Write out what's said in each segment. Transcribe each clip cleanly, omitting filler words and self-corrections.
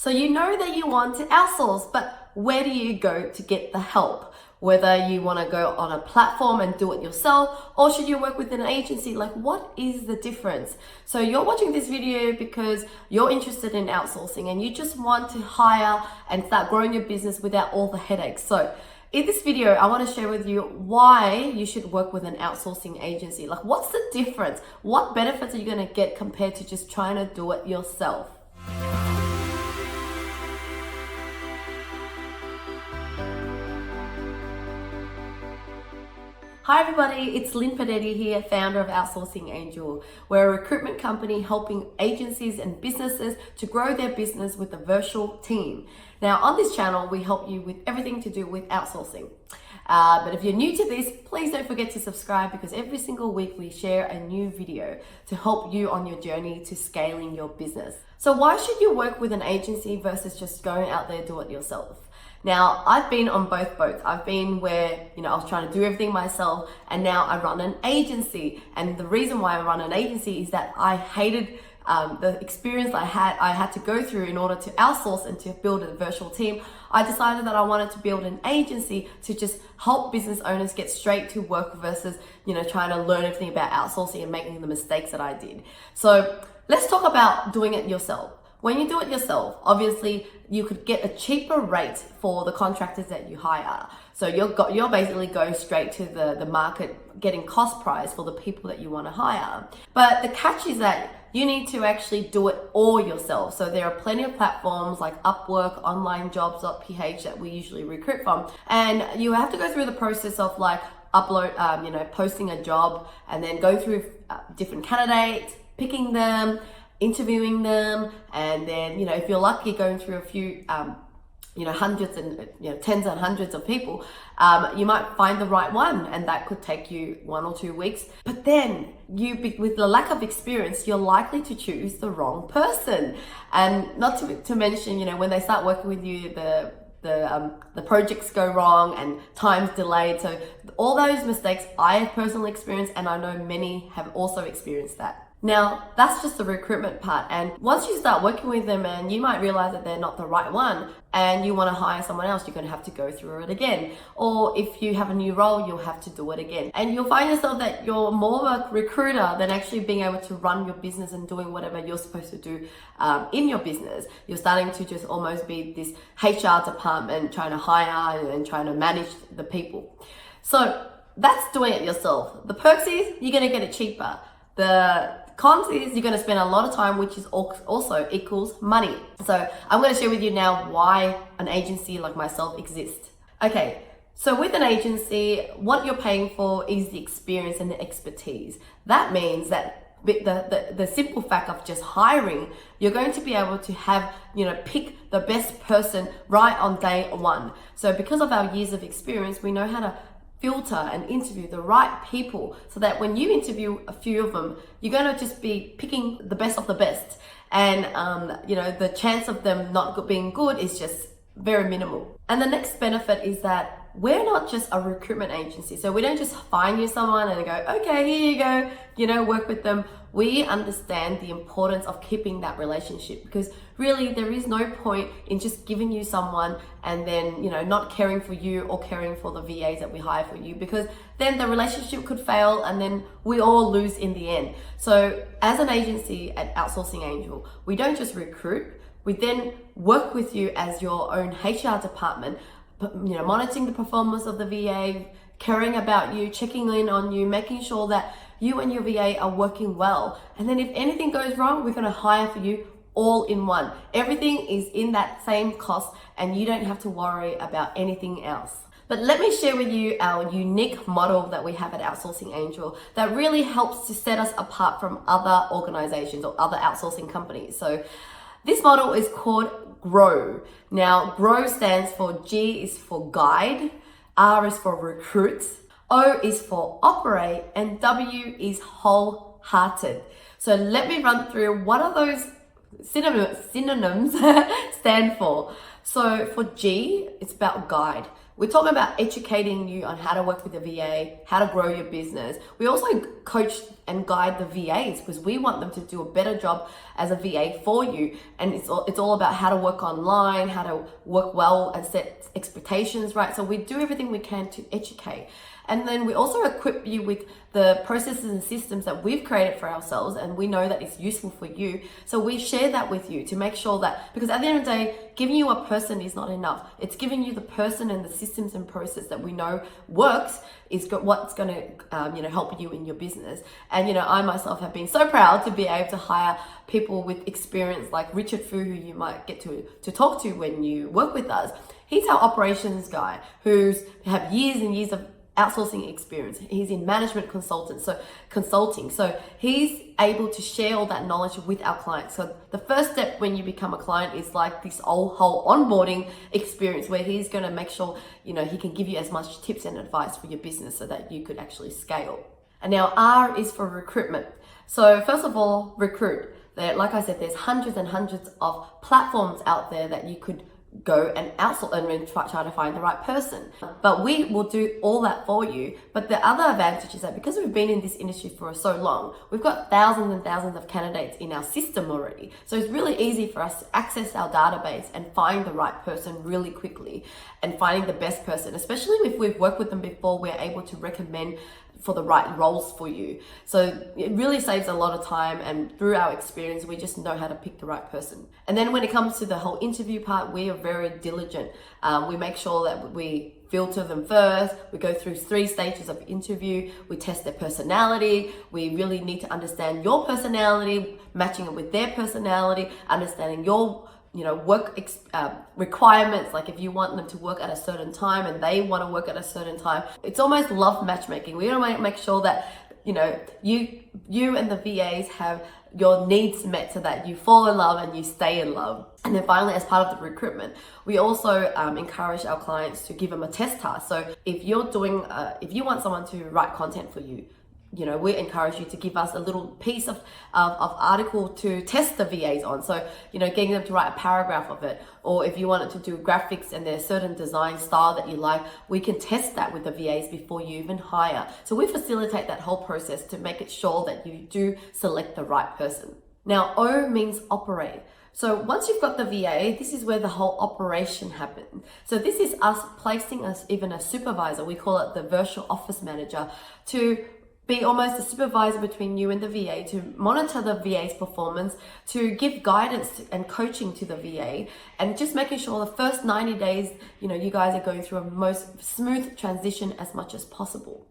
So you know that you want to outsource, but where do you go to get the help? Whether you want to go on a platform and do it yourself, or should you work with an agency? Like, what is the difference? So you're watching this video because you're interested in outsourcing and you just want to hire and start growing your business without all the headaches. So in this video, I want to share with you why you should work with an outsourcing agency. Like, what's the difference? What benefits are you going to get compared to just trying to do it yourself? Hi everybody, it's Linh Podetti here, founder of Outsourcing Angel. We're a recruitment company helping agencies and businesses to grow their business with a virtual team. Now on this channel, we help you with everything to do with outsourcing. But if you're new to this, please don't forget to subscribe because every single week we share a new video to help you on your journey to scaling your business. So why should you work with an agency versus just going out there do it yourself? Now, I've been on both boats. I've been where, I was trying to do everything myself, and now I run an agency. And the reason why I run an agency is that I hated the experience I had to go through in order to outsource and to build a virtual team. I decided that I wanted to build an agency to just help business owners get straight to work versus, trying to learn everything about outsourcing and making the mistakes that I did. So let's talk about doing it yourself. When you do it yourself, obviously you could get a cheaper rate for the contractors that you hire. So you're basically going straight to the market, getting cost price for the people that you want to hire. But the catch is that you need to actually do it all yourself. So there are plenty of platforms like Upwork, onlinejobs.ph that we usually recruit from. And you have to go through the process of like posting a job and then go through different candidates, picking them, interviewing them, and then if you're lucky going through a few hundreds and tens and hundreds of people, you might find the right one, and that could take you 1 or 2 weeks. But then with the lack of experience, you're likely to choose the wrong person. And not to mention, when they start working with you, the projects go wrong and time's delayed. So all those mistakes I have personally experienced, and I know many have also experienced that. Now, that's just the recruitment part. And once you start working with them and you might realize that they're not the right one and you want to hire someone else, you're going to have to go through it again. Or if you have a new role, you'll have to do it again. And you'll find yourself that you're more of a recruiter than actually being able to run your business and doing whatever you're supposed to do in your business. You're starting to just almost be this HR department trying to hire and trying to manage the people. So that's doing it yourself. The perks is you're going to get it cheaper. The cons is you're going to spend a lot of time, which is also equals money. So I'm going to share with you now why an agency like myself exists. Okay, so with an agency, what you're paying for is the experience and the expertise. That means that the simple fact of just hiring, you're going to be able to have, pick the best person right on day one. So because of our years of experience, we know how to filter and interview the right people so that when you interview a few of them, you're going to just be picking the best of the best. And, the chance of them not being good is just very minimal. And the next benefit is that we're not just a recruitment agency. So we don't just find you someone and go, okay, here you go, work with them. We understand the importance of keeping that relationship because really there is no point in just giving you someone and then, not caring for you or caring for the VAs that we hire for you, because then the relationship could fail and then we all lose in the end. So as an agency at Outsourcing Angel, we don't just recruit, we then work with you as your own HR department, monitoring the performance of the VA, caring about you, checking in on you, making sure that you and your VA are working well. And then if anything goes wrong, we're going to hire for you all in one. Everything is in that same cost and you don't have to worry about anything else. But let me share with you our unique model that we have at Outsourcing Angel that really helps to set us apart from other organizations or other outsourcing companies. So this model is called GROW. Now, GROW stands for G is for guide, R is for recruit, O is for operate, and W is wholehearted. So let me run through what are those synonyms stand for. So for G, it's about guide. We're talking about educating you on how to work with the VA, how to grow your business. We also coach and guide the VAs, because we want them to do a better job as a VA for you. And it's all about how to work online, how to work well and set expectations, right? So we do everything we can to educate. And then we also equip you with the processes and systems that we've created for ourselves, and we know that it's useful for you. So we share that with you to make sure that, because at the end of the day, giving you a person is not enough. It's giving you the person and the systems and process that we know works is what's going to help you in your business. And I myself have been so proud to be able to hire people with experience like Richard Fu, who you might get to talk to when you work with us. He's our operations guy who's have years and years of outsourcing experience. He's in management consulting. So he's able to share all that knowledge with our clients. So the first step when you become a client is like this whole onboarding experience, where he's going to make sure, he can give you as much tips and advice for your business so that you could actually scale. And now R is for recruitment. So first of all, recruit. Like I said, there's hundreds and hundreds of platforms out there that you could go and outsource and try to find the right person. But we will do all that for you. But the other advantage is that because we've been in this industry for so long, we've got thousands and thousands of candidates in our system already. So it's really easy for us to access our database and find the right person really quickly, and finding the best person, especially if we've worked with them before, we're able to recommend for the right roles for you. So it really saves a lot of time, and through our experience, we just know how to pick the right person. And then when it comes to the whole interview part, we are very diligent. We make sure that we filter them first. We go through 3 stages of interview. We test their personality. We really need to understand your personality, matching it with their personality, understanding your work requirements. Like if you want them to work at a certain time and they want to work at a certain time, it's almost love matchmaking. We want to make sure that you and the VAs have your needs met so that you fall in love and you stay in love. And then finally, as part of the recruitment, we also encourage our clients to give them a test task. So if you want someone to write content for you, we encourage you to give us a little piece of article to test the VAs on. So, getting them to write a paragraph of it. Or if you wanted to do graphics and there's certain design style that you like, we can test that with the VAs before you even hire. So we facilitate that whole process to make it sure that you do select the right person. Now, O means operate. So once you've got the VA, this is where the whole operation happens. So this is us placing even a supervisor. We call it the virtual office manager, to be almost a supervisor between you and the VA, to monitor the VA's performance, to give guidance and coaching to the VA, and just making sure the first 90 days, you guys are going through a most smooth transition as much as possible.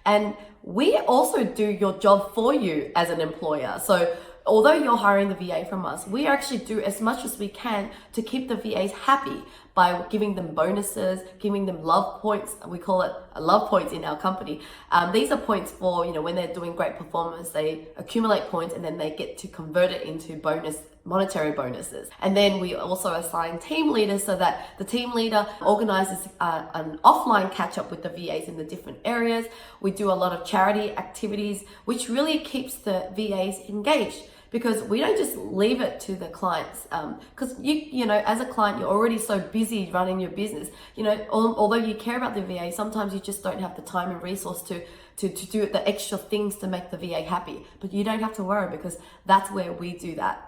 And we also do your job for you as an employer. So although you're hiring the VA from us, we actually do as much as we can to keep the VAs happy by giving them bonuses, giving them love points. We call it love points in our company. These are points for, when they're doing great performance, they accumulate points and then they get to convert it into monetary bonuses. And then we also assign team leaders so that the team leader organizes an offline catch up with the VAs in the different areas. We do a lot of charity activities, which really keeps the VAs engaged, because we don't just leave it to the clients. Because as a client, you're already so busy running your business. Although you care about the VA, sometimes you just don't have the time and resource to do the extra things to make the VA happy. But you don't have to worry, because that's where we do that.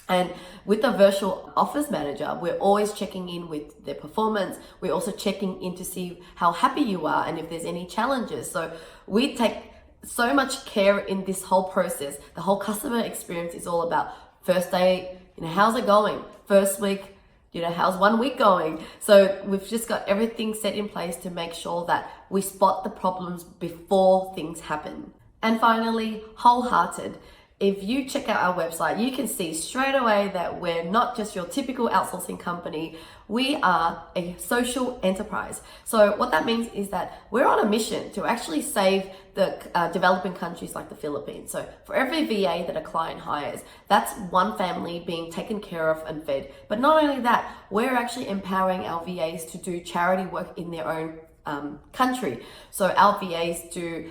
And with the virtual office manager, we're always checking in with their performance. We're also checking in to see how happy you are and if there's any challenges. So we take so much care in this whole process. The whole customer experience is all about first day, how's it going? First week, how's 1 week going? So we've just got everything set in place to make sure that we spot the problems before things happen. And finally, Wholehearted. If you check out our website, you can see straight away that we're not just your typical outsourcing company. We are a social enterprise. So what that means is that we're on a mission to actually save the developing countries like the Philippines. So for every VA that a client hires, that's one family being taken care of and fed. But not only that, we're actually empowering our VAs to do charity work in their own country. So our VAs do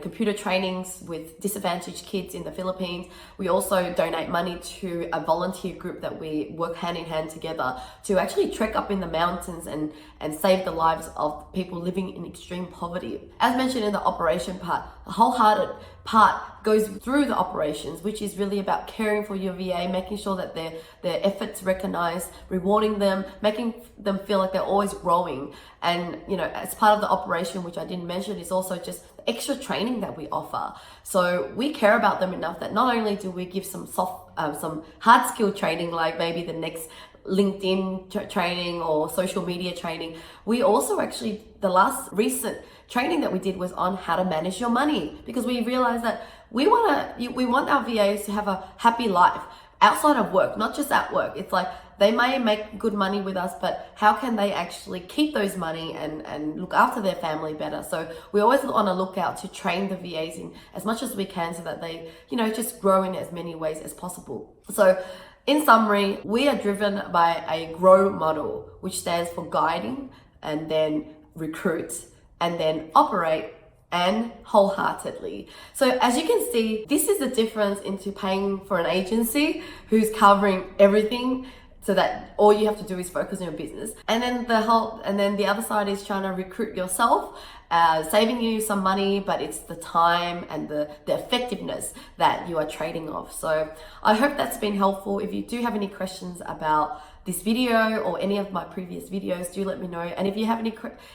computer trainings with disadvantaged kids in the Philippines. We also donate money to a volunteer group that we work hand in hand together to actually trek up in the mountains and save the lives of people living in extreme poverty. As mentioned in the operation part, the Wholehearted part goes through the operations, which is really about caring for your VA, making sure that their efforts recognized, rewarding them, making them feel like they're always growing. And as part of the operation, which I didn't mention, is also just extra training that we offer. So we care about them enough that not only do we give some some hard skill training, like maybe the next LinkedIn training or social media training, we also actually, the last recent training that we did was on how to manage your money, because we realized that we want our VAs to have a happy life outside of work, not just at work. It's like they may make good money with us, but how can they actually keep those money and look after their family better? So we always on a lookout to train the VAs in as much as we can so that they, just grow in as many ways as possible. So in summary, we are driven by a GROW model, which stands for guiding, and then recruit, and then operate, and wholeheartedly. So as you can see, this is the difference into paying for an agency who's covering everything, so that all you have to do is focus on your business. And then the other side is trying to recruit yourself, saving you some money, but it's the time and the effectiveness that you are trading off. So I hope that's been helpful. If you do have any questions about this video or any of my previous videos, do let me know. And if you have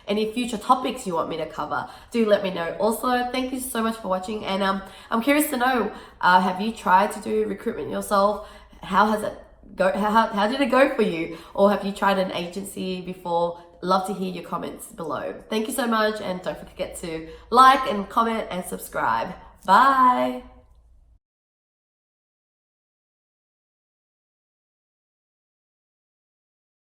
any future topics you want me to cover, do let me know. Also, thank you so much for watching. And I'm curious to know, have you tried to do recruitment yourself? How has it go? How did it go for you? Or have you tried an agency before? Love to hear your comments below. Thank you so much, and don't forget to like and comment and subscribe. Bye.